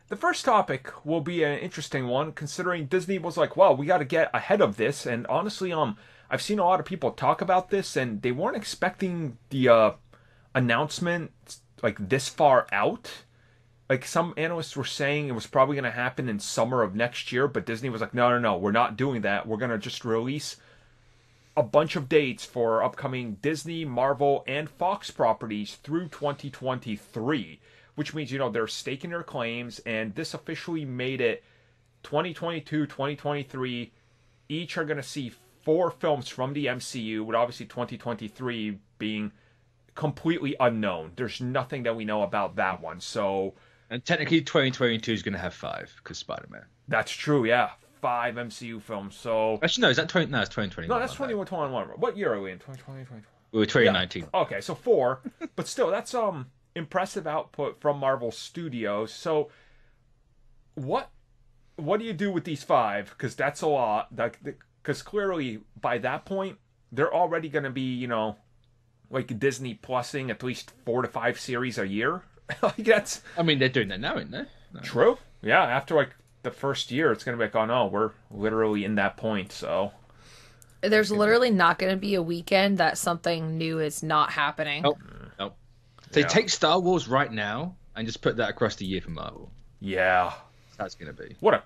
The first topic will be an interesting one, considering Disney was like, "Well, we got to get ahead of this." And honestly, I've seen a lot of people talk about this, and they weren't expecting the announcement like this far out. Like some analysts were saying, it was probably going to happen in summer of next year, but Disney was like, "No, no, no, we're not doing that. We're going to just release a bunch of dates for upcoming Disney, Marvel, and Fox properties through 2023." Which means, they're staking their claims, and this officially made it 2022, 2023. Each are going to see 4 films from the MCU, with obviously 2023 being completely unknown. There's nothing that we know about that one. So, And technically, 2022 is going to have five because Spider-Man. that's true, yeah. 5 MCU films. So, Actually, no, is that 20? No, it's no, 2021. that's 21. What year are we in? 2020, We were Yeah. 2019. Okay, so 4. But still, that's impressive output from Marvel Studios. So, what what do you do with these 5? Because that's a lot. Because clearly, by that point, they're already going to be, like Disney Plusing at least 4 to 5 series a year. Like that's I mean, they're doing that now, aren't they? No. true. Yeah, after like the first year, it's going to be like, oh no, we're literally in that point. So, There's literally not going to be a weekend that something new is not happening. Nope. Nope. They Yeah. take Star Wars right now and just put that across the year for Marvel. yeah, That's going to be. what a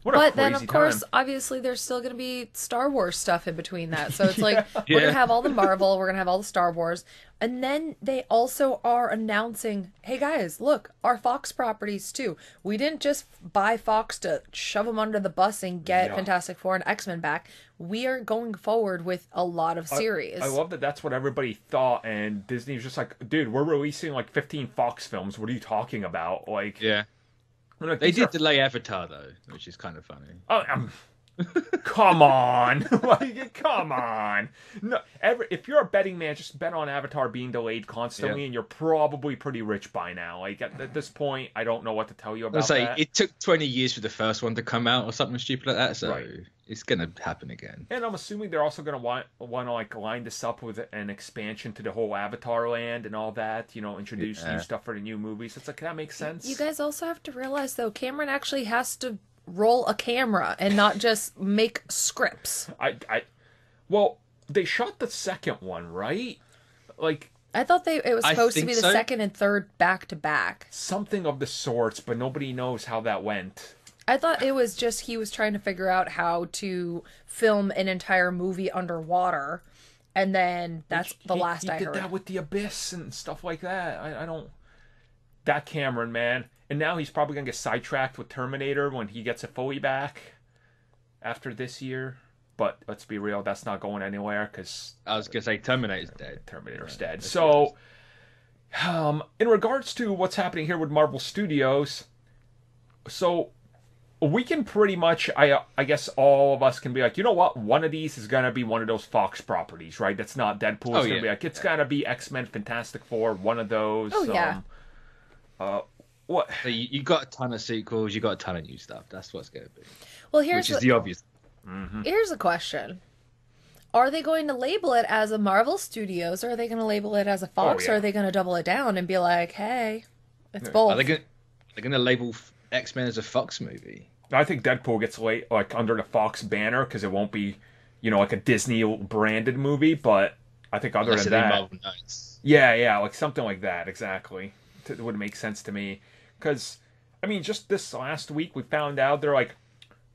But then, crazy of course, time. obviously, there's still going to be Star Wars stuff in between that. So it's like, we're Yeah. going to have all the Marvel, we're going to have all the Star Wars. And then they also are announcing, hey guys, look, our Fox properties too. We didn't just buy Fox to shove them under the bus and get Yeah. Fantastic Four and X-Men back. We are going forward with a lot of series. I love that that's what everybody thought, and Disney's just like, dude, we're releasing like 15 Fox films. What are you talking about? Like, Yeah. I'm like, They these did are- delay Avatar, though, which is kind of funny. Oh, come on, like, come on. No, if you're a betting man, just bet on Avatar being delayed constantly, Yeah. and you're probably pretty rich by now. Like at this point, I don't know what to tell you I about say that. it took 20 years for the first one to come out or something stupid like that, so Right. it's going to happen again. And I'm assuming they're also going to want to like line this up with an expansion to the whole Avatar land and all that. Introduce Yeah. new stuff for the new movies. It's like that makes sense. You guys also have to realize, though, Cameron actually has to roll a camera and not just make scripts. Well, they shot the second one, right? Like I thought it was I supposed to think be the so. second and third back to back. something of the sorts, but nobody knows how that went. I thought it was just he was trying to figure out how to film an entire movie underwater, and then that's the last he I did heard. that with the Abyss and stuff like that. I don't. That Cameron, man. And now he's probably going to get sidetracked with Terminator when he gets it fully back after this year. But let's be real, that's not going anywhere because I was going to say Terminator's dead. Terminator's dead. let's So, in regards to what's happening here with Marvel Studios, so we can pretty much, I guess all of us can be like, you know what? One of these is going to be one of those Fox properties, right? That's not Deadpool. It's going to be like, it's going to be X-Men, Fantastic Four, one of those. Oh, yeah. What? So you got a ton of sequels, you got a ton of new stuff. That's what's going to be. Well, Which is the obvious. here's a question: are they going to label it as a Marvel Studios, or are they going to label it as a Fox, yeah. or are they going to double it down and be like, hey, it's both? Are they going to label X-Men as a Fox movie? I think Deadpool gets like under the Fox banner because it won't be, like a Disney branded movie. But I think other Unless than they're that, Marvel Knights. yeah, like something like that exactly. It would make sense to me because I mean, just this last week we found out they're like,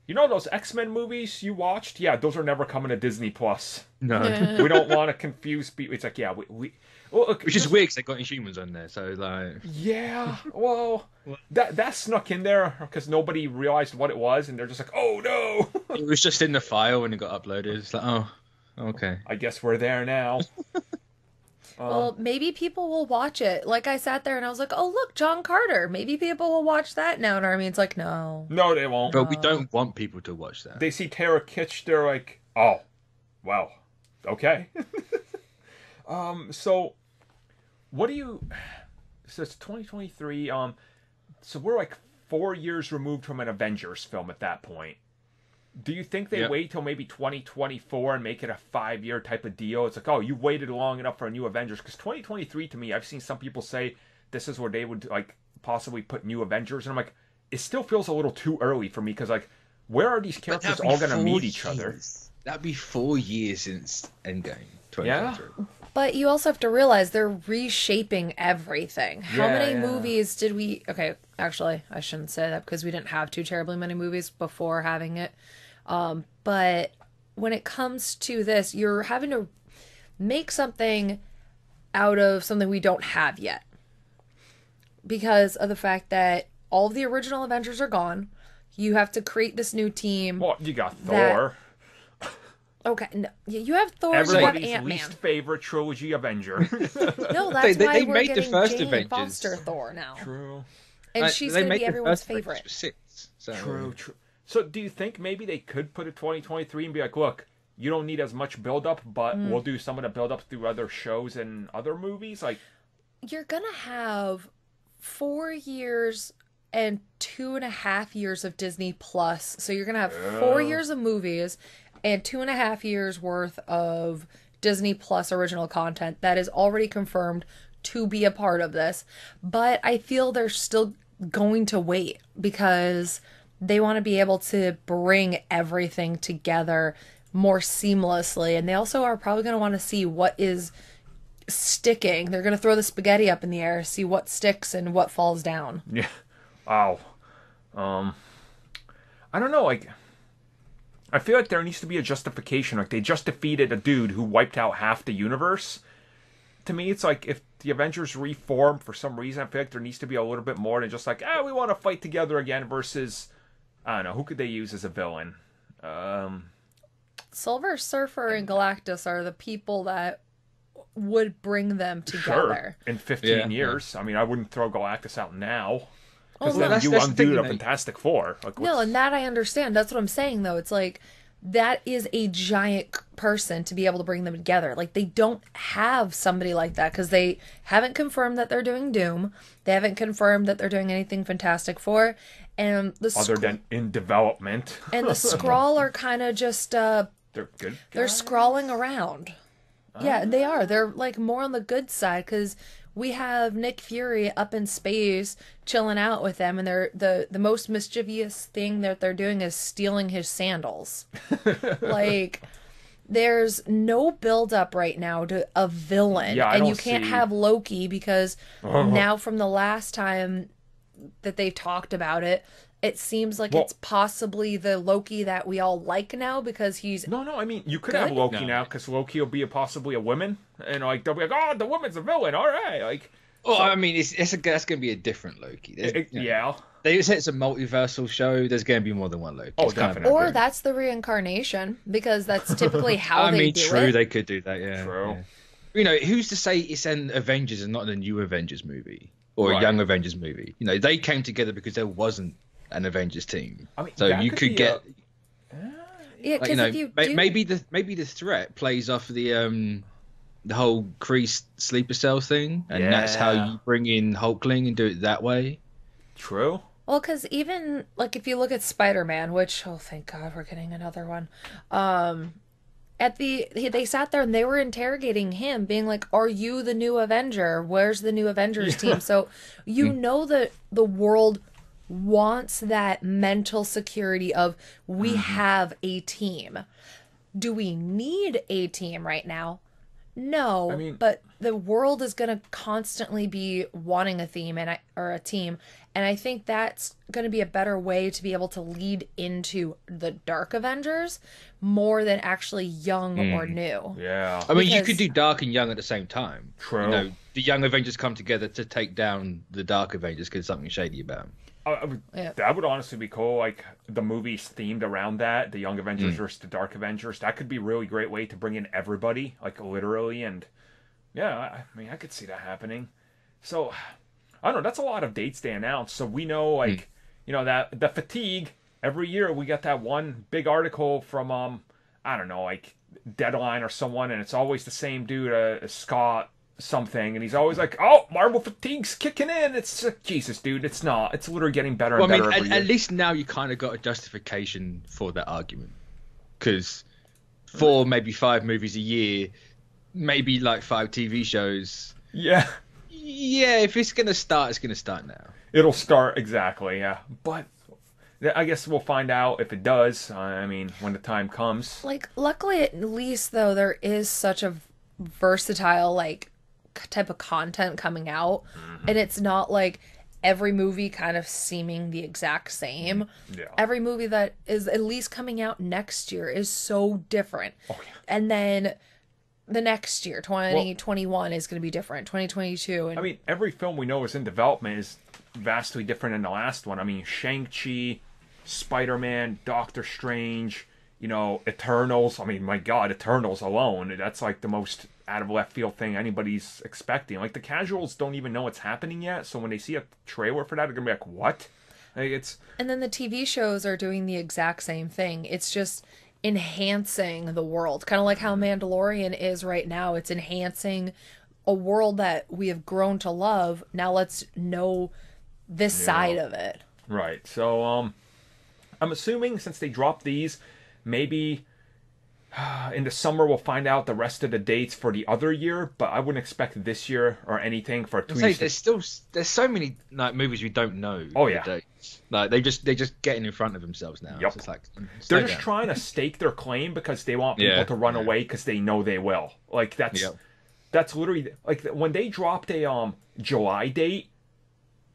those X-Men movies you watched? Yeah, those are never coming to Disney Plus. No. We don't want to confuse people. It's like, yeah, we well, look, Which is weird because they got Inhumans on there, so like... yeah, well, that snuck in there because nobody realized what it was, and they're just like, oh no. It was just in the file when it got uploaded. It's like, oh, okay. I guess we're there now. Well, maybe people will watch it. Like, I sat there and I was like, oh, look, John Carter. Maybe people will watch that now. And Armin's like, no. No, they won't. But we don't want people to watch that. They see Tara Kitsch, they're like, oh, well, okay. So what do you? So it's 2023. So we're like 4 years removed from an Avengers film at that point. Do you think they Yep. wait till maybe 2024 and make it a 5-year type of deal? It's like, oh, you waited long enough for a new Avengers. Because 2023, to me, I've seen some people say this is where they would like possibly put new Avengers, and I'm like, it still feels a little too early for me because like, where are these But characters that'd be all going to 4 meet each other? years. That'd be 4 years since Endgame 2023. But you also have to realize they're reshaping everything. How Yeah, many yeah. movies did we... Okay, actually, I shouldn't say that because we didn't have too terribly many movies before having it. But when it comes to this, you're having to make something out of something we don't have yet. Because of the fact that all of the original Avengers are gone. You have to create this new team. Well, you got Thor. Okay, no, you have Thor, you have Everybody's Ant-Man. least favorite trilogy Avenger. No, that's They why we're made the getting first Jane Avengers. Foster Thor now. True. And she's They going to made be the everyone's first Avengers favorite. for 6. So. True. So do you think maybe they could put it 2023 and be like, look, you don't need as much build-up, but we'll do some of the build-up through other shows and other movies? Like, You're going to have 4 years and 2.5 years of Disney Plus. So you're going to have 4 years of movies and 2.5 years worth of Disney Plus original content that is already confirmed to be a part of this. But I feel they're still going to wait because they want to be able to bring everything together more seamlessly. And they also are probably going to want to see what is sticking. They're going to throw the spaghetti up in the air, see what sticks and what falls down. yeah. Wow. I don't know, like, I feel like there needs to be a justification. Like, they just defeated a dude who wiped out half the universe. To me, it's like, if the Avengers reform for some reason, I feel like there needs to be a little bit more than just like, we want to fight together again versus, I don't know, who could they use as a villain? Silver Surfer and Galactus are the people that would bring them together. Sure, in 15 Yeah, years. I mean, I wouldn't throw Galactus out now. Because Oh, then that's you the undo thing, the like- Fantastic Four. Like, No, what's- and that I understand. That's what I'm saying, though. It's like, that is a giant person to be able to bring them together. Like, they don't have somebody like that because they haven't confirmed that they're doing Doom. They haven't confirmed that they're doing anything Fantastic Four. And the other than in development. and the Skrull are kind of just They're good. they're scrawling around. Yeah, they are. They're like more on the good side because we have Nick Fury up in space chilling out with them, and they're the most mischievous thing that they're doing is stealing his sandals. Like, there's no build up right now to a villain, Yeah, I and don't you can't see- have Loki because now from the last time that they talked about it. It seems like Well- it's possibly the Loki that we all like now because he's No, I mean, you could Good? have Loki No. now because Loki will be possibly a woman. And, like, they'll be like, oh, the woman's a villain. All right. Like, Well, I mean, that's going to be a different Loki. yeah. They said it's a multiversal show. There's going to be more than one Loki. Oh, It's kind of- definitely. or that's the reincarnation because that's typically how I they mean, do true, it. they could do that, yeah. True. Yeah. You know, who's to say it's an Avengers and not a new Avengers movie or Right. a young Avengers movie? You know, they came together because there wasn't an Avengers team. I mean, so that you could could be get, Yeah, like, because you know, if you do, maybe the threat plays off the whole Kree sleeper cell thing, and that's how Yeah. you bring in Hulkling and do it that way. True. well, because even like if you look at Spider-Man, which thank God we're getting another one. They sat there and they were interrogating him, being like, "Are you the new Avenger? Where's the new Avengers team?" So you know that the world wants that mental security of we have a team. Do we need a team right now? No, I mean- but the world is going to constantly be wanting a theme or a team, and I think that's going to be a better way to be able to lead into the Dark Avengers more than actually young or new. Yeah. I mean, you Because- could do Dark and Young at the same time. True. You know, the Young Avengers come together to take down the Dark Avengers because something shady about them. Yeah. That would honestly be cool. Like, the movies themed around that, the Young Avengers versus the Dark Avengers. That could be a really great way to bring in everybody, like, literally. And yeah, I mean, I could see that happening. So, I don't know. That's a lot of dates they announced. So we know, like, you know, that the fatigue. Every year we get that one big article from, I don't know, like Deadline or someone, and it's always the same dude, Scott something, and he's always like, "Oh, Marvel fatigue's kicking in." It's like, Jesus, dude, it's not. It's literally getting better and Well, I better mean, every at year. least now you kind of got a justification for that argument. Because 4, maybe 5 movies a year, maybe like 5 TV shows. Yeah. Yeah, if it's going to start, it's going to start now. It'll start exactly, yeah. But I guess we'll find out if it does. I mean, when the time comes. Like, luckily, at least though, there is such a versatile like type of content coming out, and it's not like every movie kind of seeming the exact same. Yeah. Every movie that is at least coming out next year is so different. Oh, yeah. And then the next year, 2021, is going to be different. 2022. And I mean, every film we know is in development is vastly different than the last one. I mean, Shang-Chi, Spider-Man, Doctor Strange, Eternals. I mean, my God, Eternals alone, that's like the most out of left field thing anybody's expecting. Like, the casuals don't even know what's happening yet, so when they see a trailer for that, they're going to be like, what? Like, it's... And then the TV shows are doing the exact same thing. It's just enhancing the world. Kind of like how Mandalorian is right now. It's enhancing a world that we have grown to love. Now let's know this side of it. Right. So, I'm assuming since they dropped these, maybe in the summer we'll find out the rest of the dates for the other year, but I wouldn't expect this year or anything for 2 years. There's so many like movies we don't know. Oh, yeah. the dates. Like they're just getting in front of themselves now. Yep. So it's like, They're just trying to stake their claim because they want people to run away because they know they will. Like, that's literally like when they dropped a July date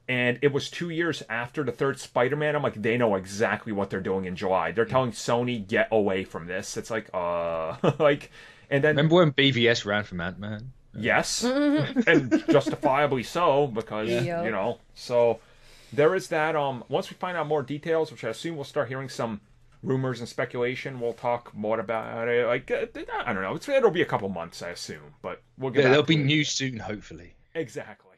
and it was 2 years after the third Spider-Man. I'm like, they know exactly what they're doing in July. They're telling Sony, get away from this. It's like, like, and then remember when BVS ran from Ant-Man? yes, and justifiably so because So there is that. Once we find out more details, which I assume we'll start hearing some rumors and speculation, we'll talk more about it. Like, I don't know. It'll be a couple months, I assume, but we'll get. There'll be news soon, hopefully. Exactly.